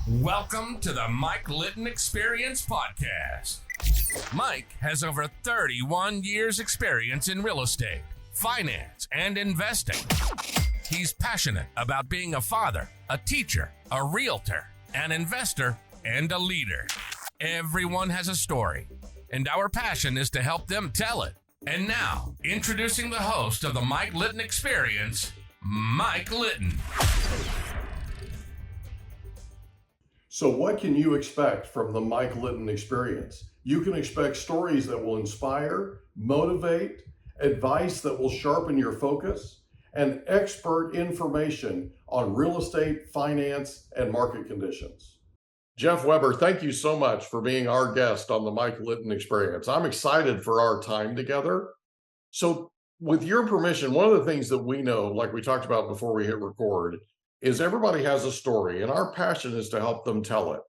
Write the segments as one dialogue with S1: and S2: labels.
S1: Welcome to the Mike Litton Experience Podcast. Mike has over 31 years experience in real estate, finance, and investing. He's passionate about being a father, a teacher, a realtor, an investor, and a leader. Everyone has a story, and our passion is to help them tell it. And now, introducing the host of the Mike Litton Experience, Mike Litton.
S2: So what can you expect from the Mike Litton Experience? You can expect stories that will inspire, motivate, advice that will sharpen your focus, and expert information on real estate, finance, and market conditions. Jeff Weber, thank you so much for being our guest on the Mike Litton Experience. I'm excited for our time together. So with your permission, one of the things that we know, like we talked about before we hit record, is everybody has a story, and our passion is to help them tell it.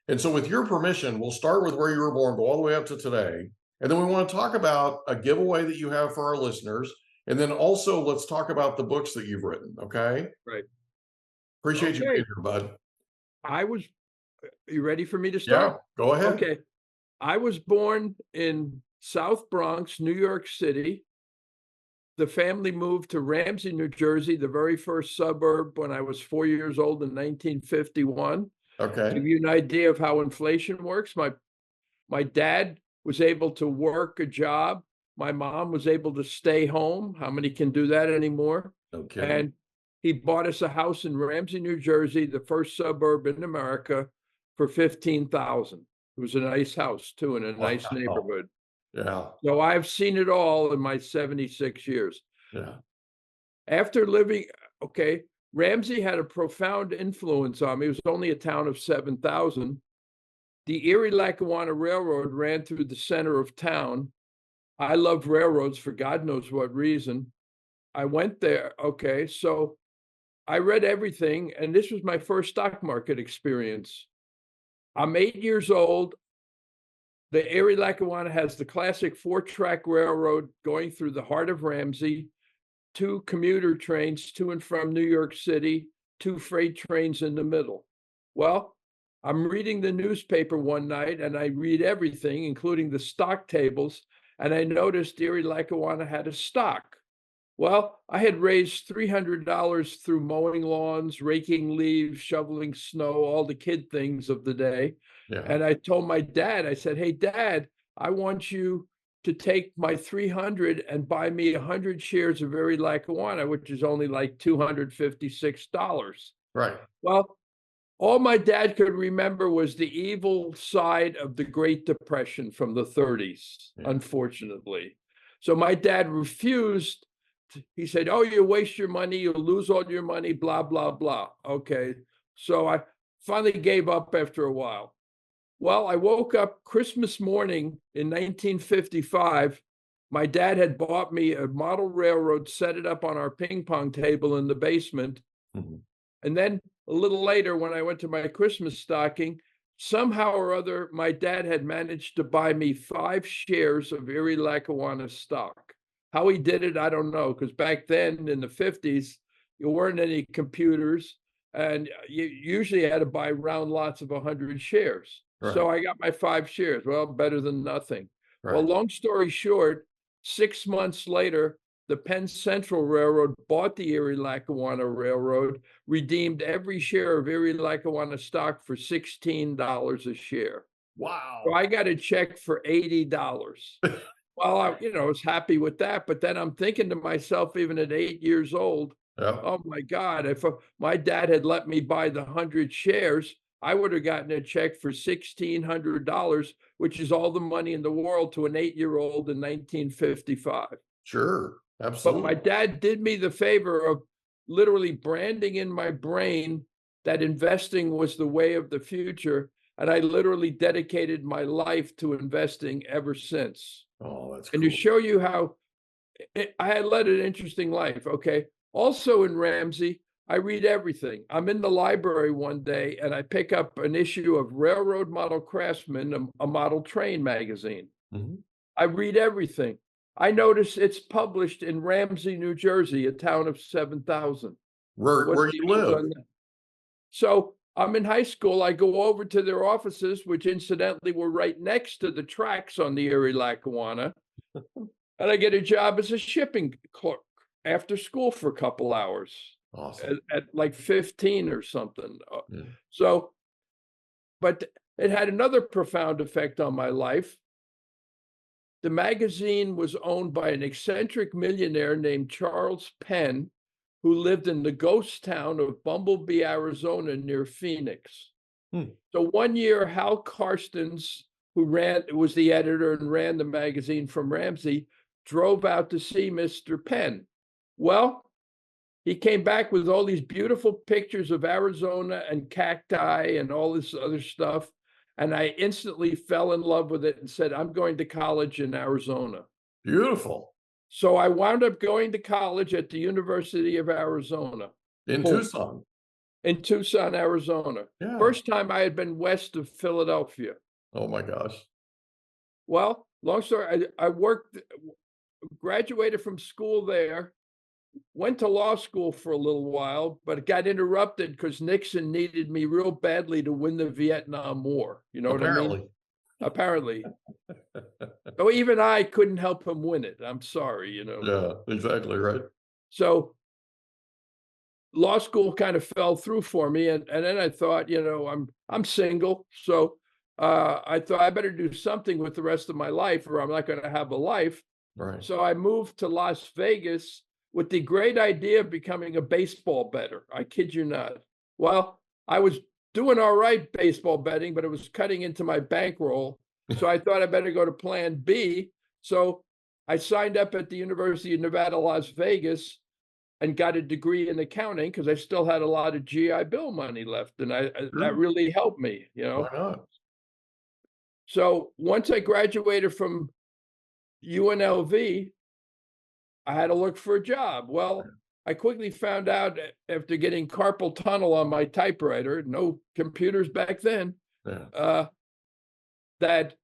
S2: And so with your permission, we'll start with where you were born, go all the way up to today. And then we want to talk about a giveaway that you have for our listeners. And then also let's talk about the books that you've written, okay?
S3: Right.
S2: Appreciate you being here, bud.
S3: You ready for me to start?
S2: Yeah, go ahead.
S3: Okay. I was born in South Bronx, New York City. The family moved to Ramsey, New Jersey, the very first suburb, when I was 4 years old in 1951.
S2: Okay.
S3: To give you an idea of how inflation works, my dad was able to work a job. My mom was able to stay home. How many can do that anymore?
S2: Okay.
S3: And he bought us a house in Ramsey, New Jersey, the first suburb in America, for $15,000. It was a nice house too, in a nice neighborhood.
S2: Yeah.
S3: So I've seen it all in my 76 years.
S2: Yeah.
S3: After living, Ramsey had a profound influence on me. It was only a town of 7,000. The Erie-Lackawanna Railroad ran through the center of town. I loved railroads for God knows what reason. I went there. So I read everything, and this was my first stock market experience. I'm 8 years old. The Erie-Lackawanna has the classic 4-track railroad going through the heart of Ramsey, 2 commuter trains to and from New York City, 2 freight trains in the middle. Well, I'm reading the newspaper one night, and I read everything, including the stock tables, and I noticed Erie-Lackawanna had a stock. Well, I had raised $300 through mowing lawns, raking leaves, shoveling snow, all the kid things of the day.
S2: Yeah.
S3: And I told my dad, I said, "Hey, Dad, I want you to take my 300 and buy me 100 shares of Erie-Lackawanna, which is only like $256.
S2: Right.
S3: Well, all my dad could remember was the evil side of the Great Depression from the 30s, unfortunately. So my dad refused. He said, "Oh, you waste your money, you'll lose all your money, blah, blah, blah." Okay. So I finally gave up after a while. Well, I woke up Christmas morning in 1955. My dad had bought me a model railroad, set it up on our ping pong table in the basement.
S2: Mm-hmm.
S3: And then a little later, when I went to my Christmas stocking, somehow or other, my dad had managed to buy me 5 shares of Erie-Lackawanna stock. How he did it, I don't know, because back then in the 50s, there weren't any computers, and you usually had to buy round lots of 100 shares.
S2: Right.
S3: So I got my 5 shares. Well, better than nothing.
S2: Right.
S3: Well, long story short, 6 months later, the Penn Central Railroad bought the Erie-Lackawanna Railroad, redeemed every share of Erie-Lackawanna stock for $16 a share.
S2: Wow.
S3: So I got a check for $80. Well, I was happy with that, but then I'm thinking to myself, even at 8 years old, oh my God, if my dad had let me buy the 100 shares, I would have gotten a check for $1,600, which is all the money in the world to an 8-year-old in 1955.
S2: Sure, absolutely.
S3: But my dad did me the favor of literally branding in my brain that investing was the way of the future. And I literally dedicated my life to investing ever since.
S2: Oh, that's
S3: cool. And to show you how I had led an interesting life. Okay. Also in Ramsey, I read everything. I'm in the library one day and I pick up an issue of Railroad Model Craftsman, a model train magazine.
S2: Mm-hmm.
S3: I read everything. I notice it's published in Ramsey, New Jersey, a town of 7,000.
S2: Where you live.
S3: So I'm in high school. I go over to their offices, which incidentally were right next to the tracks on the Erie-Lackawanna, and I get a job as a shipping clerk after school for a couple hours
S2: Awesome.
S3: at like 15 or something.
S2: Yeah.
S3: So, but it had another profound effect on my life. The magazine was owned by an eccentric millionaire named Charles Penn, who lived in the ghost town of Bumblebee, Arizona, near Phoenix.
S2: Hmm.
S3: So one year, Hal Carstens, who was the editor and ran the magazine from Ramsey, drove out to see Mr. Penn. Well, he came back with all these beautiful pictures of Arizona and cacti and all this other stuff. And I instantly fell in love with it and said, I'm going to college in Arizona.
S2: Beautiful.
S3: So I wound up going to college at the University of Arizona.
S2: In
S3: Boom.
S2: Tucson.
S3: In Tucson, Arizona.
S2: Yeah.
S3: First time I had been west of Philadelphia.
S2: Oh my gosh.
S3: Well, long story, I graduated from school there, went to law school for a little while, but got interrupted because Nixon needed me real badly to win the Vietnam War. You know what I mean? Apparently. So even I couldn't help him win it. I'm sorry, you know.
S2: Yeah, exactly right.
S3: So law school kind of fell through for me. And then I thought, you know, I'm single. So I thought I better do something with the rest of my life or I'm not going to have a life.
S2: Right.
S3: So I moved to Las Vegas with the great idea of becoming a baseball bettor. I kid you not. Well, I was doing all right baseball betting, but it was cutting into my bankroll. So I thought I better go to plan B. So I signed up at the University of Nevada, Las Vegas, and got a degree in accounting because I still had a lot of GI Bill money left. And that really helped me, you know.
S2: Why not?
S3: So once I graduated from UNLV, I had to look for a job. Well, I quickly found out after getting carpal tunnel on my typewriter, no computers back then, that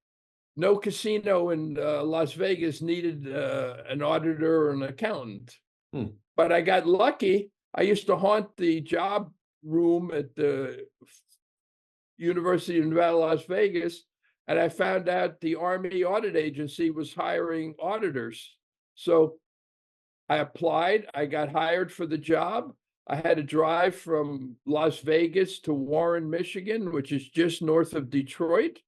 S3: no casino in Las Vegas needed an auditor or an accountant. But I got lucky. I used to haunt the job room at the University of Nevada, Las Vegas, and I found out the Army Audit Agency was hiring auditors. So I applied, I got hired for the job. I had to drive from Las Vegas to Warren, Michigan, which is just north of Detroit.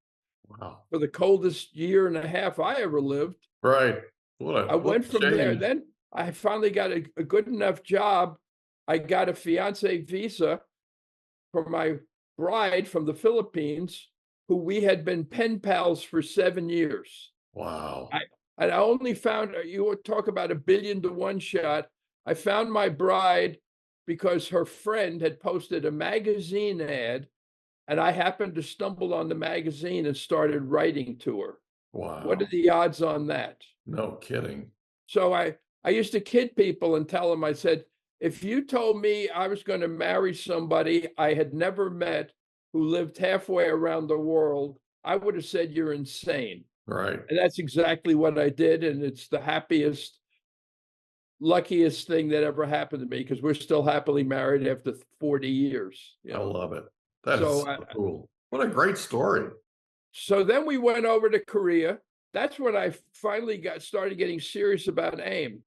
S2: Wow.
S3: For the coldest year and a half I ever lived.
S2: Right.
S3: I went from there. Then I finally got a good enough job. I got a fiance visa for my bride from the Philippines, who we had been pen pals for 7 years.
S2: Wow.
S3: And I only found, you would talk about a 1,000,000,000 to 1 shot. I found my bride because her friend had posted a magazine ad, and I happened to stumble on the magazine and started writing to her.
S2: Wow.
S3: What are the odds on that?
S2: No kidding.
S3: So I used to kid people and tell them, I said, if you told me I was going to marry somebody I had never met who lived halfway around the world, I would have said you're insane.
S2: Right.
S3: And that's exactly what I did. And it's the happiest, luckiest thing that ever happened to me because we're still happily married after 40 years. You know?
S2: I love it. That is so cool. What a great story.
S3: So then we went over to Korea. That's when I finally started getting serious about AIM.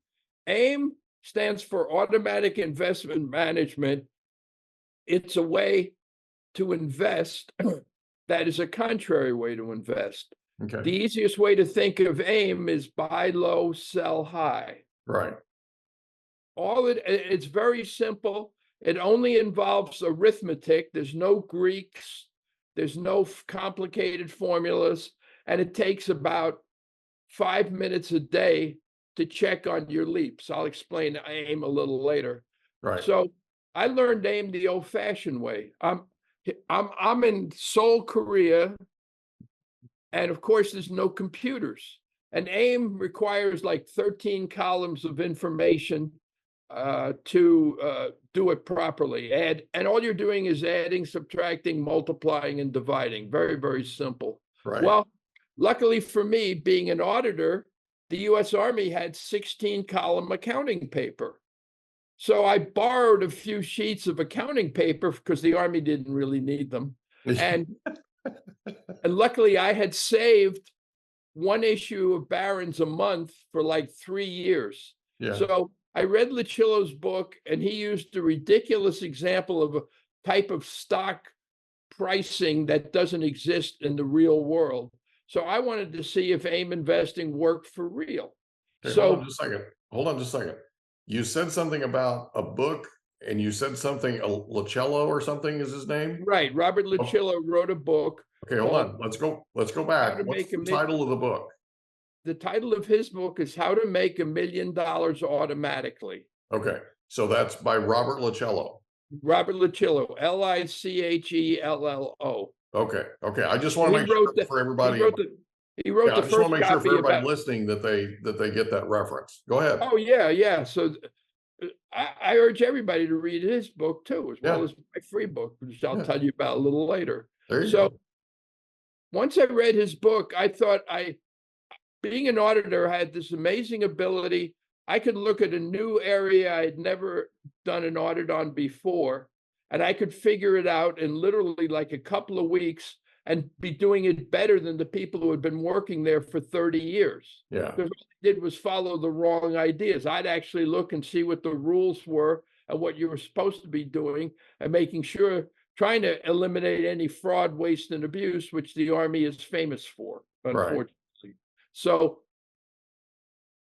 S3: AIM stands for Automatic Investment Management. It's a way to invest that is a contrary way to invest.
S2: Okay.
S3: The easiest way to think of AIM is buy low, sell high.
S2: Right.
S3: It's very simple. It only involves arithmetic. There's no Greeks. There's no complicated formulas. And it takes about 5 minutes a day to check on your leaps. I'll explain AIM a little later.
S2: Right.
S3: So I learned AIM the old-fashioned way. I'm in Seoul, Korea, and of course there's no computers. And AIM requires like 13 columns of information to do it properly. And all you're doing is adding, subtracting, multiplying, and dividing. Very, very simple.
S2: Right.
S3: Well, luckily for me, being an auditor, the U.S. Army had 16-column accounting paper. So I borrowed a few sheets of accounting paper because the Army didn't really need them. And luckily I had saved one issue of Barron's a month for like 3 years.
S2: Yeah.
S3: So I read Lucillo's book, and he used a ridiculous example of a type of stock pricing that doesn't exist in the real world. So I wanted to see if AIM investing worked for real.
S2: Okay,
S3: So
S2: hold on just a second. Hold on just a second. You said something about a book, and you said something, Lucillo or something is his name?
S3: right, Robert Lucillo wrote a book.
S2: Okay, hold on. Let's go back. What's the title of the book?
S3: The title of his book is How to Make $1 Million Automatically.
S2: Okay, so that's by Robert Lucillo.
S3: Robert Lucillo, Lichelllo.
S2: Okay. I just want to make sure for everybody.
S3: He wrote
S2: I
S3: the
S2: just
S3: first
S2: want to make sure
S3: copy
S2: for everybody
S3: about.
S2: listening that they get that reference. Go ahead.
S3: Oh yeah. So I urge everybody to read his book too, as well as my free book, which I'll tell you about a little later.
S2: There you go.
S3: Once I read his book, I thought being an auditor, I had this amazing ability. I could look at a new area I had never done an audit on before, and I could figure it out in literally like a couple of weeks and be doing it better than the people who had been working there for 30 years.
S2: Yeah.
S3: Because all I did was follow the wrong ideas. I'd actually look and see what the rules were and what you were supposed to be doing, and making sure, trying to eliminate any fraud, waste, and abuse, which the Army is famous for, unfortunately. Right. So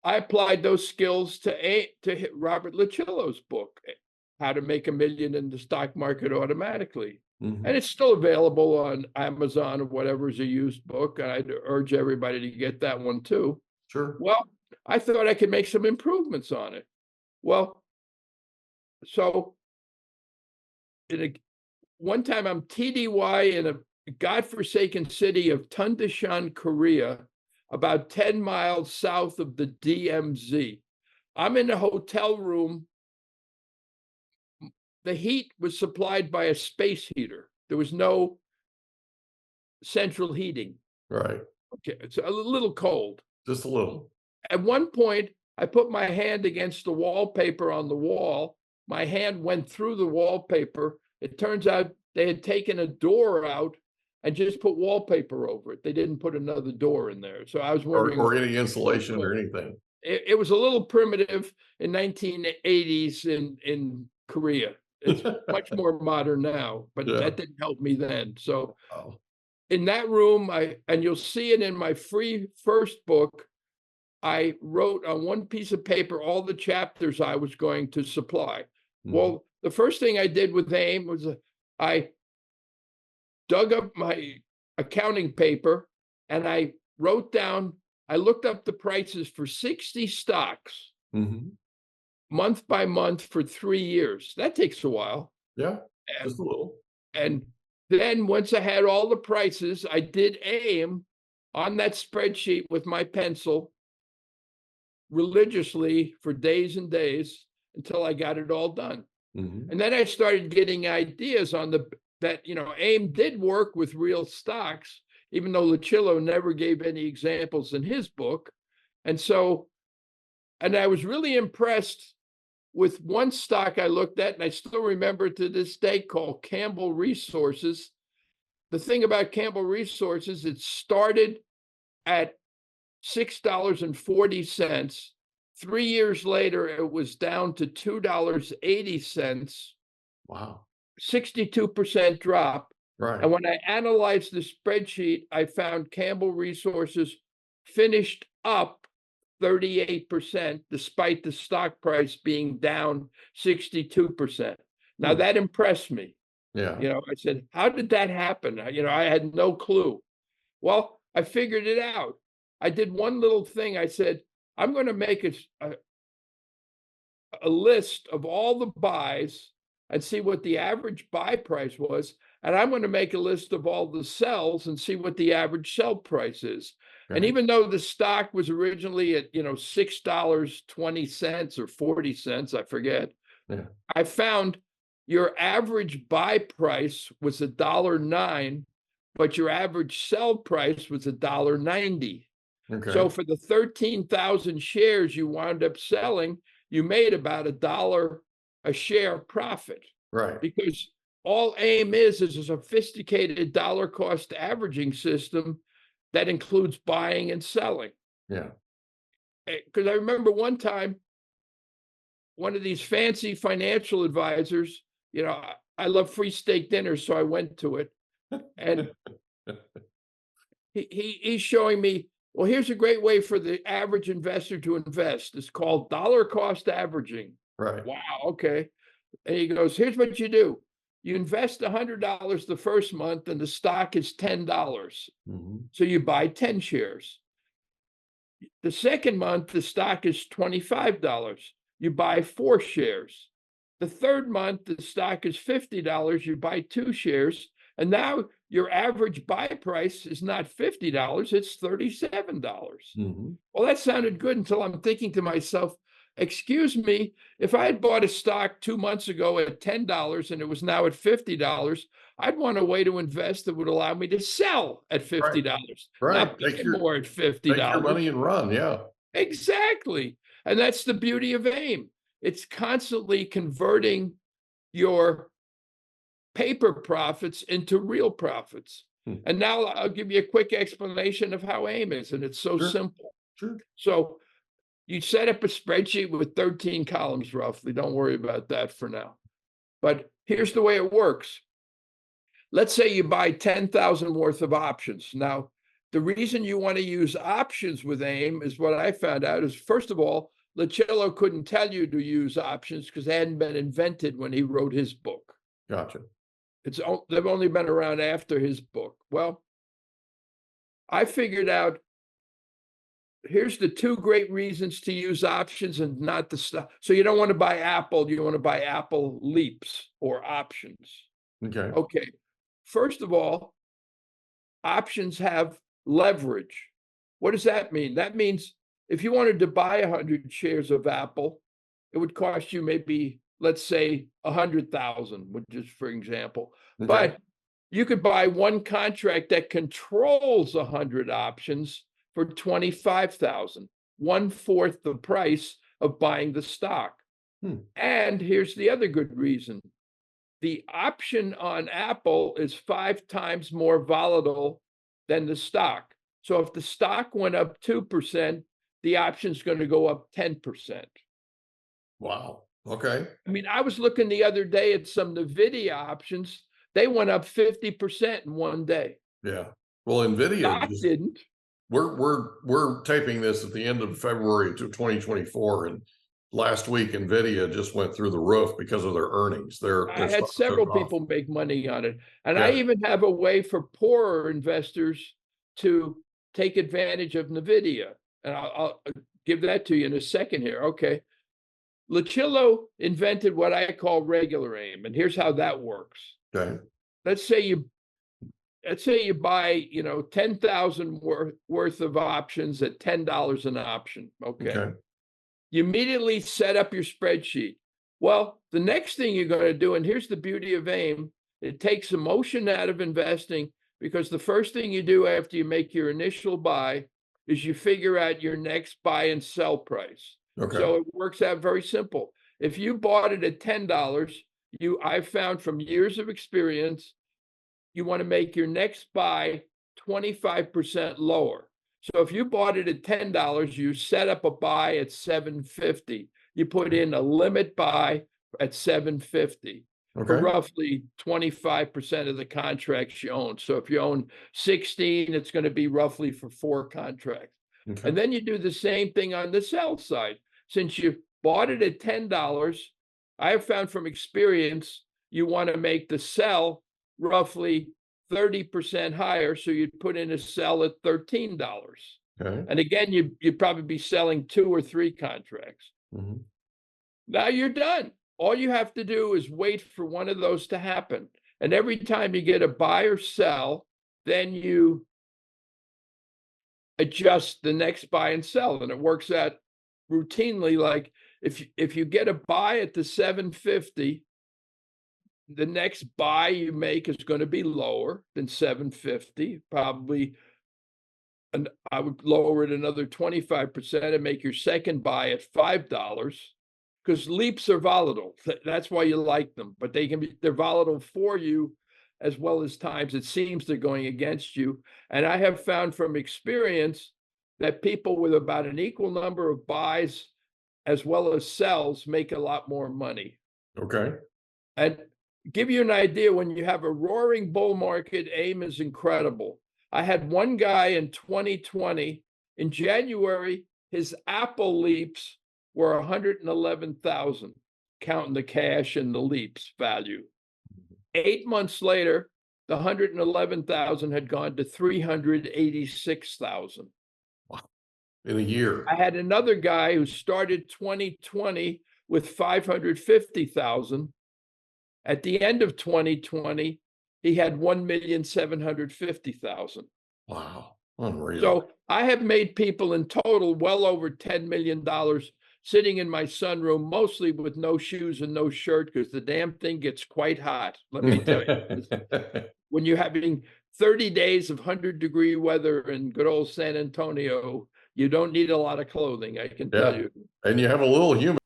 S3: I applied those skills to Robert Lucillo's book, How to Make $1 Million in the Stock Market Automatically. Mm-hmm. And it's still available on Amazon or whatever is a used book. And I'd urge everybody to get that one too.
S2: Sure.
S3: Well, I thought I could make some improvements on it. Well, so one time I'm TDY in a godforsaken city of Tundashan, Korea, about 10 miles south of the DMZ. I'm in a hotel room. The heat was supplied by a space heater. There was no central heating.
S2: Right.
S3: Okay, it's a little cold.
S2: Just a little.
S3: At one point, I put my hand against the wallpaper on the wall. My hand went through the wallpaper. It turns out they had taken a door out and just put wallpaper over it. They didn't put another door in there. So I was wondering.
S2: Or any insulation or anything.
S3: It was a little primitive in 1980s in Korea. It's much more modern now, but that didn't help me then. So in that room, and you'll see it in my free first book, I wrote on one piece of paper all the chapters I was going to supply. Mm-hmm. Well, the first thing I did with AIM was I dug up my accounting paper and I wrote down, I looked up the prices for 60 stocks. Mm-hmm. Month by month for 3 years. That takes a while.
S2: Yeah, just a little.
S3: And then once I had all the prices, I did AIM on that spreadsheet with my pencil religiously for days and days until I got it all done. Mm-hmm. And then I started getting ideas on that AIM did work with real stocks, even though Lucillo never gave any examples in his book. And I was really impressed with one stock I looked at, and I still remember to this day, called Campbell Resources. The thing about Campbell Resources, it started at $6.40. 3 years later, it was down to $2.80.
S2: Wow.
S3: 62% drop.
S2: Right.
S3: And when I analyzed the spreadsheet, I found Campbell Resources finished up 38%, despite the stock price being down 62%. Now that impressed me.
S2: Yeah.
S3: I said, how did that happen? I had no clue. Well, I figured it out. I did one little thing. I said, I'm going to make a list of all the buys and see what the average buy price was. And I'm going to make a list of all the sells and see what the average sell price is. Okay. And even though the stock was originally at, $6.20 or 40 cents, I forget, I found your average buy price was $1.09, but your average sell price was $1.90. Okay. So for the 13,000 shares you wound up selling, you made about $1 a share profit.
S2: Right.
S3: Because all AIM is a sophisticated dollar cost averaging system that includes buying and selling.
S2: Yeah.
S3: Because I remember one time, one of these fancy financial advisors, I love free steak dinners, so I went to it. And he's showing me, well, here's a great way for the average investor to invest. It's called dollar cost averaging.
S2: Right.
S3: Wow, okay. And he goes, here's what you do. You invest $100 the first month and the stock is $10.
S2: Mm-hmm.
S3: So you buy 10 shares. The second month, the stock is $25. You buy 4 shares. The third month, the stock is $50. You buy 2 shares. And now your average buy price is not $50, it's $37.
S2: Mm-hmm.
S3: Well, that sounded good until I'm thinking to myself, excuse me, if I had bought a stock 2 months ago at $10 and it was now at $50, I'd want a way to invest that would allow me to sell at $50,
S2: Right.
S3: not buy more at $50.
S2: Take your money and run. Yeah.
S3: Exactly. And that's the beauty of AIM. It's constantly converting your paper profits into real profits. And now I'll give you a quick explanation of how AIM is, and it's so simple.
S2: Sure.
S3: So you set up a spreadsheet with 13 columns roughly. Don't worry about that for now. But here's the way it works. Let's say you buy 10,000 worth of options. Now, the reason you want to use options with AIM is what I found out is, first of all, Lucillo couldn't tell you to use options because they hadn't been invented when he wrote his book.
S2: Gotcha.
S3: They've only been around after his book. Well, I figured out, here's the 2 great reasons to use options and not the stuff. So you don't want to buy Apple, you want to buy Apple leaps or options.
S2: Okay.
S3: Okay. First of all, options have leverage. What does that mean? That means if you wanted to buy 100 shares of Apple, it would cost you maybe, let's say, 100,000, which is for example.
S2: Okay.
S3: But you could buy one contract that controls 100 options for 25,000, 1/4 the price of buying the stock. And here's the other good reason. The option on Apple is 5 times more volatile than the stock. So if the stock went up 2%, the option's going to go up 10%.
S2: Wow. Okay.
S3: I mean, I was looking the other day at some NVIDIA options. They went up 50% in one day.
S2: Yeah. Well, NVIDIA
S3: Stock didn't.
S2: We're taping this at the end of February of 2024, and last week NVIDIA just went through the roof because of their earnings.
S3: I had several people make money on it. And
S2: Yeah.
S3: I even have a way for poorer investors to take advantage of NVIDIA. And I'll give that to you in a second here. Okay. Lucillo invented what I call regular AIM. And here's how that works.
S2: Okay.
S3: Let's say you buy, 10,000 worth of options at $10 an option. Okay. You immediately set up your spreadsheet. Well, the next thing you're going to do, and here's the beauty of AIM, it takes emotion out of investing, because the first thing you do after you make your initial buy is you figure out your next buy and sell price.
S2: Okay.
S3: So it works out very simple. If you bought it at $10, I've found from years of experience, you want to make your next buy 25% lower. So if you bought it at $10, you set up a buy at $7.50. You put in a limit buy at $7.50 for roughly 25% of the contracts you own. So if you own 16, it's going to be roughly for 4 contracts.
S2: Okay.
S3: And then you do the same thing on the sell side. Since you bought it at $10, I have found from experience, you want to make the sell roughly 30% higher. So you'd put in a sell at $13.
S2: Okay.
S3: And again, you'd probably be selling 2 or 3 contracts.
S2: Mm-hmm.
S3: Now you're done. All you have to do is wait for one of those to happen. And every time you get a buy or sell, then you adjust the next buy and sell. And it works out routinely. Like if you get a buy at the $7.50, the next buy you make is going to be lower than $7.50, probably. And I would lower it another 25% and make your second buy at $5. because leaps are volatile. That's why you like them, but they're volatile for you as well as times it seems they're going against you. And I have found from experience that people with about an equal number of buys as well as sells make a lot more money.
S2: Okay.
S3: And give you an idea, when you have a roaring bull market, AIM is incredible. I had one guy in 2020, in January, his Apple leaps were 111,000, counting the cash and the leaps value. 8 months later, the 111,000 had gone to 386,000.
S2: In a year.
S3: I had another guy who started 2020 with 550,000. At the end of 2020, he had 1,750,000.
S2: Wow. Unreal.
S3: So I have made people in total well over $10 million sitting in my sunroom, mostly with no shoes and no shirt, because the damn thing gets quite hot. Let me tell you. When you're having 30 days of 100-degree weather in good old San Antonio, you don't need a lot of clothing, I can tell you.
S2: And you have a little humor.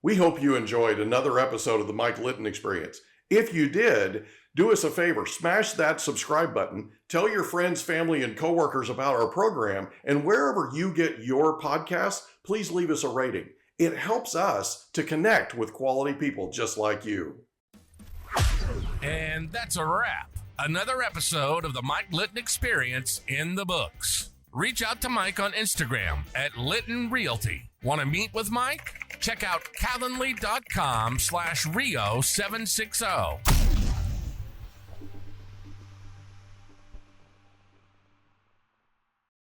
S2: We hope you enjoyed another episode of the Mike Litton Experience. If you did, do us a favor, smash that subscribe button, tell your friends, family, and coworkers about our program, and wherever you get your podcasts, please leave us a rating. It helps us to connect with quality people just like you.
S1: And that's a wrap. Another episode of the Mike Litton Experience in the books. Reach out to Mike on Instagram at Litton Realty. Want to meet with Mike? Check out calendly.com/Rio760.